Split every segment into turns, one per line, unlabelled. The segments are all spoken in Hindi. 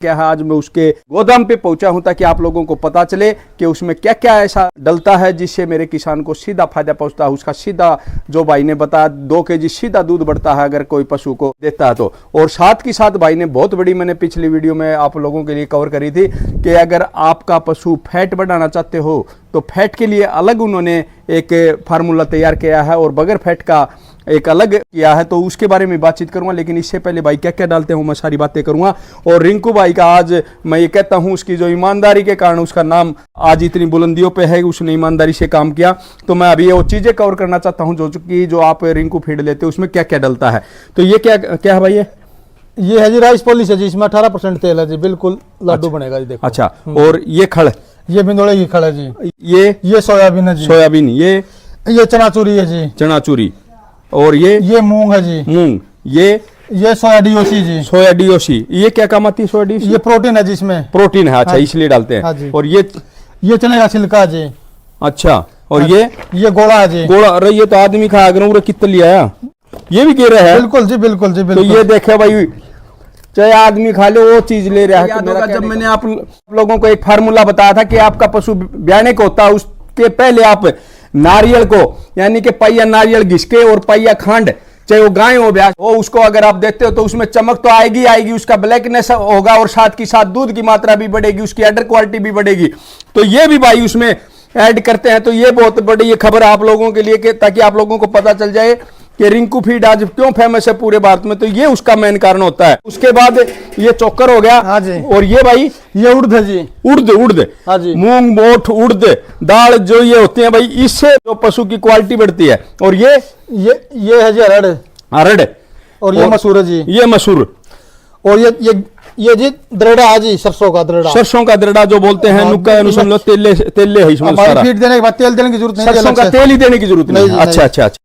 क्या है, आज मैं उसके गोदाम पे पहुंचा हूं ताकि आप लोगों को पता चले कि उसमें क्या क्या ऐसा डलता है जिससे मेरे किसान को सीधा फायदा पहुंचता है। उसका सीधा जो भाई ने बताया 2 केजी सीधा दूध बढ़ता है अगर कोई पशु को देता है तो। और साथ के साथ भाई ने बहुत बड़ी, मैंने पिछली वीडियो में आप लोगों के लिए कवर करी थी कि अगर आपका पशु फैट बढ़ाना चाहते हो तो फैट के लिए अलग उन्होंने एक फार्मूला तैयार किया है और बगैर फैट का एक अलग किया है, तो उसके बारे में बातचीत करूंगा। लेकिन इससे पहले भाई क्या क्या डालते हैं मैं सारी बातें करूंगा। और रिंकू भाई का आज मैं ये कहता हूं उसकी जो ईमानदारी के कारण उसका नाम आज इतनी बुलंदियों पे है, उसने ईमानदारी से काम किया। तो मैं अभी वो चीजें कवर करना चाहता हूं जो आप रिंकू फीड लेते हो उसमें क्या क्या डलता है। तो ये क्या क्या है भाई?
ये है जी राइस पॉलिश है जी, इसमें 18% तेल है जी, बिल्कुल लड्डू बनेगा जी। देखो
अच्छा, और ये खड़,
ये बिंदोड़े की खड़ है जी।
ये
सोयाबीन है जी।
सोयाबीन, ये
चनाचूरी है जी।
चनाचूरी, और ये
मूंग है जी।
मूंग, ये
सोया डीओसी जी।
सोया डीओसी, ये क्या काम आती है? सोया डीओसी
ये प्रोटीन है जी, इसमें
प्रोटीन है। अच्छा, इसलिए डालते हैं।
हाँ जी।
और ये
चने का छिलका जी।
अच्छा, और
ये गोड़ा है जी।
गोड़ा, अरे ये तो आदमी खाया करूँ कितना लिया, ये भी गिर है।
बिल्कुल जी, बिल्कुल जी,
बिल्कुल। तो ये देखे भाई, चाहे आदमी खा ले वो चीज ले रहा है। जब मैंने आप लोगों को एक फार्मूला बताया था कि आपका पशु ब्याने को होता है, उसके पहले आप नारियल को यानी कि पहिया नारियल घिसके और पहिया खांड, चाहे वो गाय हो भैंस हो, उसको अगर आप देते हो तो उसमें चमक तो आएगी आएगी, उसका ब्लैकनेस होगा और साथ की साथ दूध की मात्रा भी बढ़ेगी, उसकी एडर क्वालिटी भी बढ़ेगी। तो ये भी भाई उसमें ऐड करते हैं। तो ये बहुत बड़ी ये खबर आप लोगों के लिए कि ताकि आप लोगों को पता चल जाए कि रिंकू फीड आज क्यों फेमस है पूरे भारत में। तो ये उसका मेन कारण होता है। उसके बाद ये चोकर हो गया।
हाँ जी।
और ये भाई
ये उड़द है जी।
उड़द, हाँ जी। मूंग, मोठ, उड़द दाल जो ये होती है भाई, इससे जो पशु की क्वालिटी बढ़ती है। और ये
है जी अरहर, और ये मसूर है जी।
ये मसूर, और
ये जी दरड़ा है जी, सरसों का दरड़ा जो बोलते हैं।
नुक्का सुन लो, तेले है इसमें।
फीड देने के बाद तेल देने की जरूरत नहीं,
सरसों का तेल ही देने की जरूरत नहीं। अच्छा अच्छा अच्छा।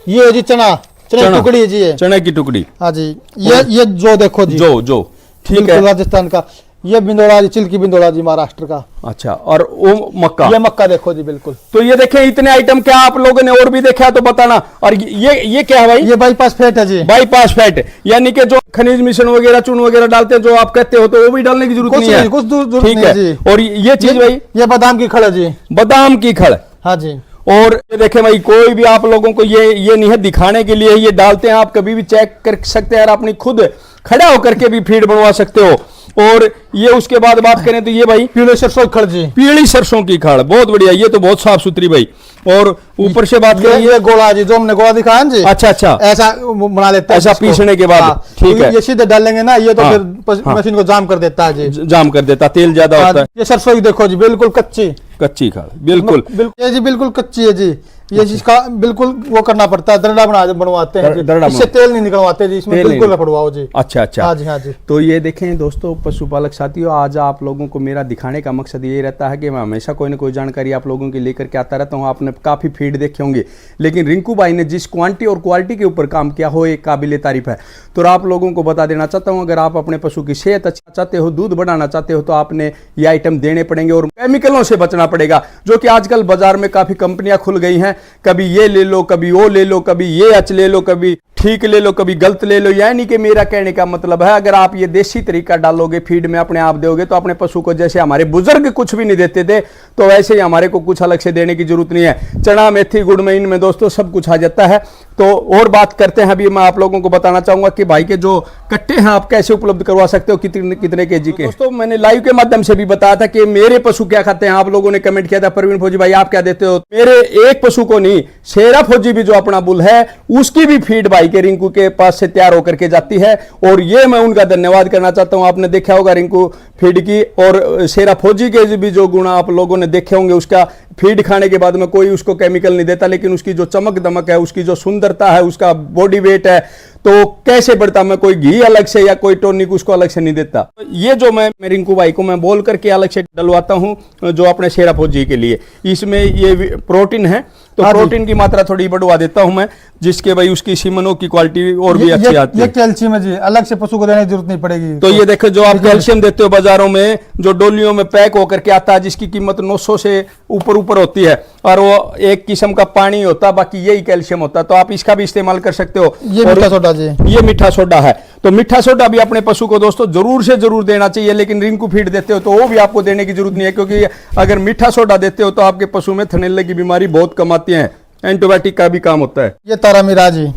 ये है जी चने की टुकड़ी है जी,
चने की टुकड़ी।
हाँ जी। ये जो देखो जी,
जो ठीक है,
राजस्थान का। ये बिंदोड़ा जी, चिल्की बिंदोड़ा जी, महाराष्ट्र का।
अच्छा, और वो मक्का,
ये मक्का देखो जी, बिल्कुल।
तो ये देखें इतने आइटम, क्या आप लोगों ने और भी देखा तो बताना। और ये क्या है भाई?
ये बाईपास फैट है जी।
बाईपास फैट यानी कि जो खनिज मिश्रण वगैरह चून वगैरह डालते हैं जो आप कहते हो, तो वो भी डालने की जरूरत नहीं है,
कुछ जरूरत
ठीक है। और ये चीज भाई,
ये बादाम की खड़ है जी।
बादाम की खड़,
हाँ जी।
और ये देखें भाई, कोई भी आप लोगों को ये नहीं है दिखाने के लिए, ये डालते हैं, आप कभी भी चेक कर सकते हैं और अपनी खुद खड़ा होकर के भी फीड बनवा सकते हो। और ये उसके बाद बात करें तो ये भाई
पीली सरसों की खड़ जी,
पीली सरसों की खड़, बहुत बढ़िया, ये तो बहुत साफ सुथरी भाई। और ऊपर से बात करें,
ये गोला जी, जो हमने गोला दिखाया जी।
अच्छा अच्छा,
ऐसा बना लेता है,
ऐसा पीसने के बाद, ठीक है।
ये सीधे डालेंगे ना, ये तो फिर मशीन को जाम कर देता है जी,
जाम कर देता, तेल ज्यादा होता है।
ये सरसों की देखो जी, बिल्कुल कच्ची
खड़, बिल्कुल
ये जी बिल्कुल कच्ची है जी। ये जिसका बिल्कुल वो करना पड़ता है, दरड़ा बनवाते हैं, इससे तेल नहीं निकलवाते जी, इसमें बिल्कुल रखवाओ जी।
अच्छा अच्छा,
हाँ जी, हाँ जी।
तो ये देखें दोस्तों, पशुपालक साथियों, आज आप लोगों को मेरा दिखाने का मकसद ये रहता है कि मैं हमेशा कोई ना कोई जानकारी आप लोगों के लेकर के आता रहता हूँ। आपने काफ़ी फीड देखे होंगे, लेकिन रिंकू भाई ने जिस क्वांटिटी और क्वालिटी के ऊपर काम किया हो, एक काबिल तारीफ है। तो आप लोगों को बता देना चाहता हूँ, अगर आप अपने पशु की सेहत अच्छा चाहते हो, दूध बढ़ाना चाहते हो, तो आपने ये आइटम देने पड़ेंगे और केमिकलों से बचना पड़ेगा, जो कि आजकल बाजार में काफ़ी कंपनियां खुल गई हैं। कभी ये ले लो, कभी वो ले लो, कभी ये अच ले लो, कभी ठीक ले लो, कभी गलत ले लो। यानी कि मेरा कहने का मतलब है, अगर आप ये देसी तरीका डालोगे फीड में, अपने आप दोगे, तो अपने पशु को जैसे हमारे बुजुर्ग कुछ भी नहीं देते थे, तो वैसे ही हमारे को कुछ अलग से देने की जरूरत नहीं है। चना, मेथी, गुड़ में, इनमें दोस्तों सब कुछ आ जाता है। तो और बात करते हैं, अभी मैं आप लोगों को बताना चाहूंगा कि भाई के जो कट्टे हैं आप कैसे उपलब्ध करवा सकते हो, कितने केजी के। दोस्तों मैंने लाइव के माध्यम से भी बताया था कि मेरे पशु क्या खाते हैं। आप लोगों ने कमेंट किया था, प्रवीण फौजी भाई आप क्या देते हो। मेरे एक पशु को नहीं, शेरा फौजी भी जो अपना बुल है, उसकी भी फीड भाई के रिंकू के पास से तैयार होकर के जाती है। और ये मैं उनका धन्यवाद करना चाहता हूं। आपने देखा होगा रिंकू फीड की और शेरा फौजी के भी जो गुण आप लोगों ने देखे होंगे, उसका फीड खाने के बाद में कोई उसको केमिकल नहीं देता, लेकिन उसकी जो चमक दमक है, उसकी जो सुंदरता है, उसका बॉडी वेट है, तो कैसे बढ़ता, मैं कोई घी अलग से या कोई टॉनिक उसको अलग से नहीं देता। ये जो मैं रिंकू भाई को मैं बोल करके अलग से डलवाता हूं, जो अपने शेरा फौजी के लिए, इसमें ये प्रोटीन है, तो प्रोटीन की मात्रा थोड़ी बढ़वा देता हूं मैं, जिसके भाई उसकी सीमनों की क्वालिटी और भी अच्छी आती है।
ये कैल्शियम है जी, अलग से पशु को देने की जरूरत नहीं पड़ेगी।
तो ये देखो, जो आप कैल्शियम देते हो बाजार बाजारों में जो डोलियों में पैक होकर के आता है, जिसकी कीमत 900 से ऊपर होती है, और वो एक किस्म का पानी होता है, बाकी यही कैल्शियम होता है। तो आप इसका भी इस्तेमाल कर सकते हो।
ये मीठा सोडा जी,
ये मीठा सोडा है। तो मीठा सोडा भी अपने पशु को दोस्तों जरूर से जरूर देना चाहिए, लेकिन रिंकू फीड देते हो तो वो भी आपको देने की जरूरत नहीं है, क्योंकि अगर मीठा सोडा देते हो तो आपके पशु में थनैले की बीमारी बहुत कम आती है, एंटीबायोटिक का भी काम होता है।
ये तारामीरा जी,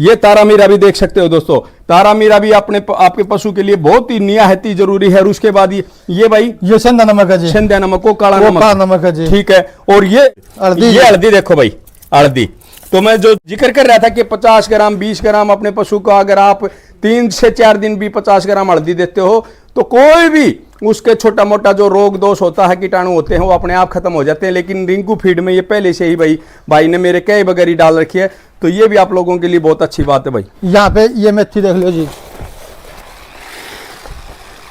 ये तारामीरा भी देख सकते हो दोस्तों। तारामीरा भी आपके पशु के लिए बहुत ही निहायती जरूरी है। और उसके बाद ये भाई
ये संध्या नमक है जी,
संध्या नमक को काला
नमक है जी,
ठीक है। और ये हल्दी देखो भाई, हल्दी। तो मैं जो जिक्र कर रहा था कि 50 ग्राम 20 ग्राम अपने पशु का अगर आप 3 से 4 दिन भी 50 ग्राम हल्दी देते हो तो कोई भी उसके छोटा मोटा जो रोग दोष होता है, कीटाणु होते हैं, वो अपने आप खत्म हो जाते हैं। लेकिन रिंकू फीड में ये पहले से ही भाई ने मेरे कई बगैर ही डाल रखी है, तो ये भी आप लोगों के लिए बहुत अच्छी बात है भाई।
यहाँ पे ये मेथी देख लो जी,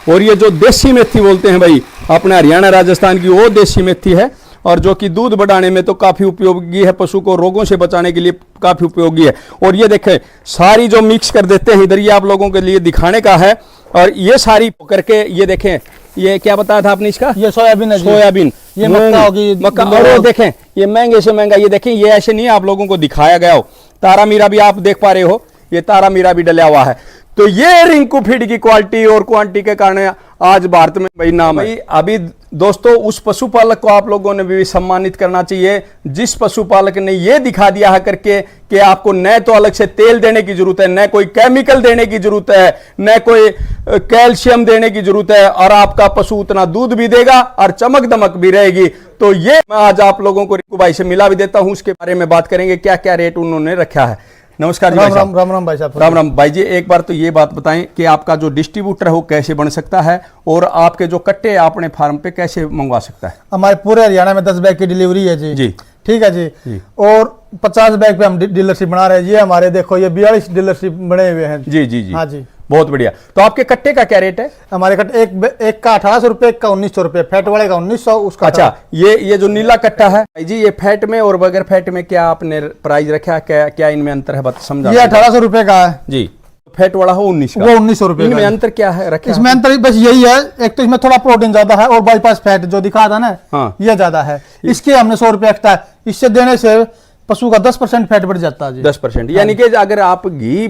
और ये जो देसी मेथी बोलते हैं भाई, अपने हरियाणा राजस्थान की वो देसी मेथी है, और जो कि दूध बढ़ाने में तो काफी उपयोगी है, पशु को रोगों से बचाने के लिए काफी उपयोगी है। और ये देखें सारी जो मिक्स कर देते हैं इधर, ये आप लोगों के लिए दिखाने का है। और ये सारी करके ये देखें, ये क्या बताया था आपने इसका,
ये सोयाबीन है,
सोयाबीन,
ये मक्का होगी,
मक्का। और ये देखें ये महंगे से महंगा, ये देखें ये ऐसे नहीं आप लोगों को दिखाया गया हो। तारामीरा भी आप देख पा रहे हो, ये तारामीरा भी डला हुआ है। तो ये रिंकू फीड की क्वालिटी और क्वांटिटी के कारण आज भारत में भाई नाम है। अभी दोस्तों उस पशुपालक को आप लोगों ने भी सम्मानित करना चाहिए जिस पशुपालक ने ये दिखा दिया है करके कि आपको न तो अलग से तेल देने की जरूरत है, न कोई केमिकल देने की जरूरत है, न कोई कैल्शियम देने की जरूरत है, और आपका पशु उतना दूध भी देगा और चमक दमक भी रहेगी। तो ये मैं आज आप लोगों को रिंकू भाई से मिला भी देता हूं, उसके बारे में बात करेंगे क्या क्या रेट उन्होंने रखा है। नमस्कार जी भाई साहब।
राम भाई साहब।
राम भाई जी, एक बार तो ये बात बताएं कि आपका जो डिस्ट्रीब्यूटर है वो कैसे बन सकता है, और आपके जो कट्टे अपने फार्म पे कैसे मंगवा सकता है।
हमारे पूरे हरियाणा में 10 बैग की डिलीवरी है जी, ठीक है जी। और 50 बैग पे हम डीलरशिप बना रहे हैं। ये हमारे देखो ये 42 डीलरशिप बने हुए हैं जी। हाँ जी,
बहुत बढ़िया। तो आपके कट्टे का क्या रेट है?
हमारे कट्टे एक का 1800 रुपए, एक का 1900 रुपए, फैट वाले का 1900, उसका।
अच्छा, ये जो नीला कट्टा है जी, ये फैट में और बगैर फैट में क्या आपने प्राइस रखा है, क्या इनमें अंतर है समझा?
ये 1800 रुपए का है जी,
फैट वाला हो 19 का,
वो 1900 रुपए।
इनमें अंतर क्या है रखा?
इसमें अंतर बस यही है, एक तो इसमें थोड़ा प्रोटीन ज्यादा है और बाईपास फैट जो दिखा था ना,
हाँ,
ये ज्यादा है। इसके हमने 100 रुपए एक्स्ट्रा, इससे देने से पशु का 10% फैट बढ़ जाता है जी।
10%, यानी कि अगर आप घी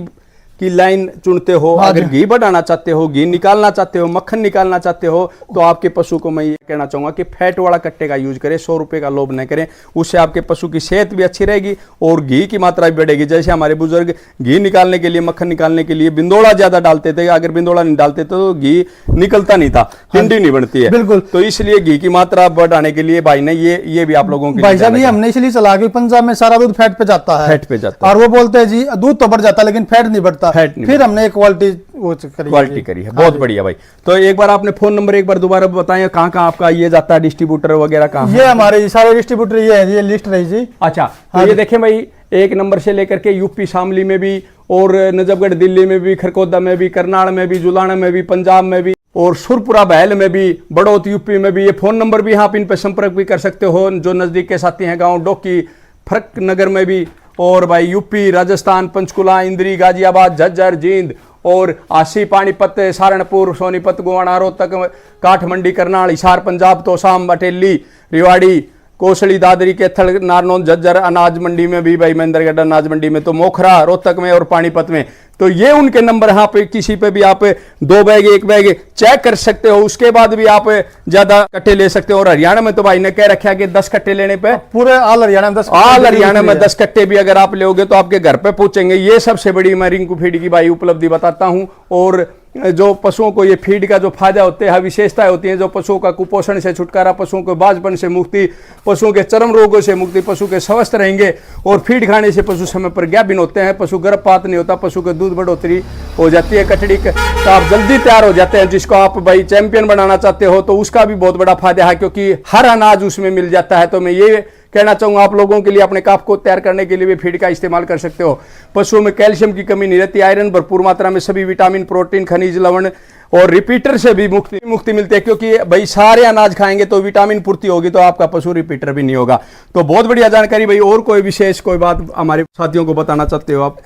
की लाइन चुनते हो, अगर घी बढ़ाना चाहते हो, घी निकालना चाहते हो, मक्खन निकालना चाहते हो, तो आपके पशु को मैं ये कहना चाहूंगा कि फैट वाला कट्टे का यूज करें, 100 रुपए का लोभ न करें। उससे आपके पशु की सेहत भी अच्छी रहेगी और घी की मात्रा भी बढ़ेगी। जैसे हमारे बुजुर्ग घी निकालने के लिए, मक्खन निकालने के लिए बिंदोड़ा ज्यादा डालते थे, अगर बिंदोड़ा नहीं डालते तो घी निकलता नहीं था, पिंडी नहीं बनती है।
बिल्कुल।
तो इसलिए घी की मात्रा बढ़ाने के लिए भाई ने ये भी आप लोगों के
भाई साहब, ये हमने इसलिए चला कि पंजाब में सारा दूध फैट पे जाता है,
फैट पे जाता है,
और वो बोलते हैं जी दूध तो बढ़ जाता है लेकिन फैट नहीं बढ़ता। फिर हमने क्वालिटी
करी है। बहुत बढ़िया भाई। तो एक बार आपने फोन नंबर एक बार दोबारा बताएं, कहाँ कहाँ आपका ये जाता है, डिस्ट्रीब्यूटर वगैरह कहाँ?
ये हमारे सारे डिस्ट्रीब्यूटर ये लिस्ट रही जी।
अच्छा, तो ये देखें भाई, एक नंबर से लेकर के यूपी शामली में भी, और नजफगढ़ दिल्ली में भी, खरगोदा में भी, करनाल में भी, जुलाना में भी, पंजाब में भी, और सुरपुरा बहल में भी, बड़ौत यूपी में भी। ये फोन नंबर भी आप इन पर संपर्क भी कर सकते हो, जो नजदीक के साथी हैं, गाँव डोकी, फरक नगर में भी, और भाई यूपी, राजस्थान, पंचकुला, इंद्री, गाजियाबाद, झज्जर, जींद, और आसी, पानीपत, सहारनपुर, सोनीपत, गोवाना, रोहतक, काठमंडी, करनाल, हिसार, पंजाब, तोसाम, बटेली, रिवाड़ी, कोसली, दादरी, कैथल, नारनौल, झज्जर, अनाज मंडी में भी भाई, महेंद्रगढ़ अनाज मंडी में, तो मोखरा, रोहतक में और पानीपत में। तो ये उनके नंबर, यहाँ पे किसी पे भी आप 2 बैग 1 बैग चेक कर सकते हो, उसके बाद भी आप ज्यादा कट्टे ले सकते हो। और हरियाणा में तो भाई ने कह रखा है कि 10 कट्टे लेने पे
पूरे ऑल हरियाणा में
10 कट्टे भी अगर आप लोगे तो आपके घर पे पहुंचेंगे। ये सबसे बड़ी मैं रिंकू फीड की भाई उपलब्धि बताता हूं। और जो पशुओं को ये फीड का जो फायदा होते हैं, विशेषताएं होती हैं, जो पशुओं का कुपोषण से छुटकारा, पशुओं को बाजपन से मुक्ति, पशुओं के चर्म रोगों से मुक्ति, पशु के स्वस्थ रहेंगे। और फीड खाने से पशु समय पर गाभिन होते हैं, पशु गर्भपात नहीं होता, पशु के दूध बढ़ोतरी हो जाती है, कटड़ी तो आप जल्दी तैयार हो जाते हैं। जिसको आप भाई चैंपियन बनाना चाहते हो तो उसका भी बहुत बड़ा फायदा है, क्योंकि हर अनाज उसमें मिल जाता है। तो मैं ये कहना चाहूंगा आप लोगों के लिए, अपने काफ को तैयार करने के लिए भी फीड का इस्तेमाल कर सकते हो। पशुओं में कैल्शियम की कमी नहीं रहती, आयरन भरपूर मात्रा में, सभी विटामिन, प्रोटीन, खनिज, लवण और रिपीटर से भी मुक्ति मिलती है, क्योंकि भाई सारे अनाज खाएंगे तो विटामिन पूर्ति होगी, तो आपका पशु रिपीटर भी नहीं होगा। तो बहुत बढ़िया जानकारी भाई। और कोई विशेष कोई बात हमारे साथियों को बताना चाहते हो आप?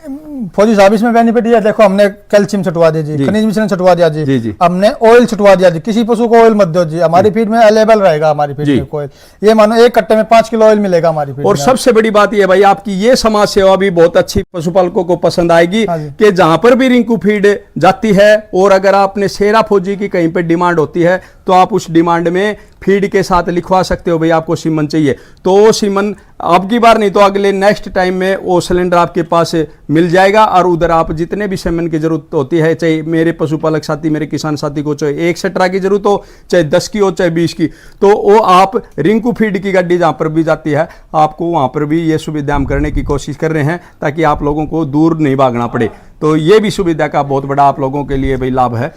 फौजी साहब इसमें बेनिफिट ये देखो, हमने कैल्शियम छटवा दिया जी, खनिज मिश्रण छटवा दिया जी,
जी।
हमने ऑयल छटवा दिया जी। किसी पशु को ऑयल मत दो जी, हमारी फीड में अवेलेबल रहेगा, हमारी फीड में ऑयल। ये मानो एक कट्टे में 5 किलो ऑयल मिलेगा हमारी फीड
और
में।
सबसे बड़ी बात ये भाई, आपकी ये समाज सेवा भी बहुत अच्छी पशुपालकों को पसंद आएगी कि जहां पर भी रिंकू फीड जाती है, और अगर आपने शेरा फौजी की कहीं पे डिमांड होती है तो आप उस डिमांड में फीड के साथ लिखवा सकते हो भाई आपको सीमन चाहिए, तो वो सीमन अब की बार नहीं तो अगले नेक्स्ट टाइम में वो सिलेंडर आपके पास मिल जाएगा। और उधर आप जितने भी सीमन की जरूरत होती है, चाहे मेरे पशुपालक साथी, मेरे किसान साथी को चाहे 1 सट्रा की जरूरत हो, चाहे 10 की हो, चाहे 20 की, तो वो आप रिंकू फीड की गाड़ी जहां पर भी जाती है, आपको वहां पर भी ये सुविधा हम करने की कोशिश कर रहे हैं, ताकि आप लोगों को दूर नहीं भागना पड़े। तो ये भी सुविधा का बहुत बड़ा आप लोगों के लिए भाई लाभ है।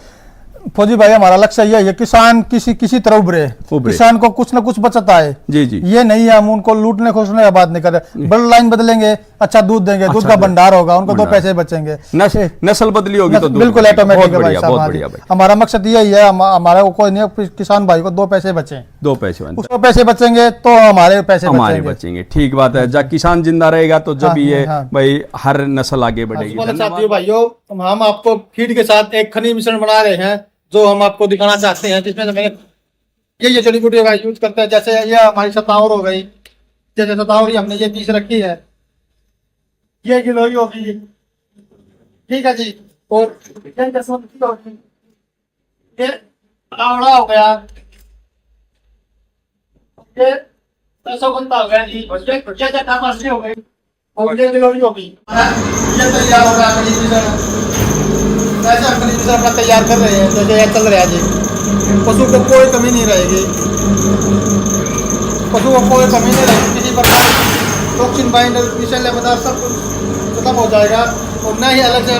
फौजी भाई हमारा लक्ष्य यही है, किसान किसी तरह उभरे, किसान को कुछ ना कुछ बचत आए जी। ये नहीं है हम उनको लूटने खोसने का बात नहीं कर रहे, बड़ लाइन बदलेंगे, अच्छा दूध देंगे, दूध का भंडार होगा, उनको 2 पैसे बचेंगे,
नस्ल बदली होगी तो
बिल्कुल ऑटोमेटिक है भाई साहब। हमारा मकसद यही है, हमारा कोई नहीं, किसान भाई को 2 पैसे बचे,
2 पैसे,
उसको पैसे बचेंगे तो हमारे पैसे
बचेंगे। ठीक बात है, जब किसान जिंदा रहेगा तो जब ये भाई हर नस्ल आगे बढ़ेगी।
भाइयों, हम आपको फीड के साथ एक खनिज मिश्रण बना रहे हैं जो हम आपको दिखाना चाहते हैं, जिसमें हमें ये जड़ी बूटियों का यूज करते हैं। जैसे ये हमारी सतावर हो गई, जैसे सतावर हमने ये पीस रखी है, ये गिलोई होगी, ठीक है जी। और ये आवड़ा हो गया, ये रसगुल्ला हो गया जी, ये जटामासी हो गई, और ये गिलोई होगी। ये तैयार हो गया, ऐसा अपना तैयार कर रहे हैं, जैसे यह चल रहा है जी। पशु को कोई कमी नहीं रहेगी, पशु को कोई कमी नहीं रहेगी, किसी प्रकार टॉक्सिन बाइंडर विषैले पदार्थ सब खत्म हो जाएगा, और न ही अलग से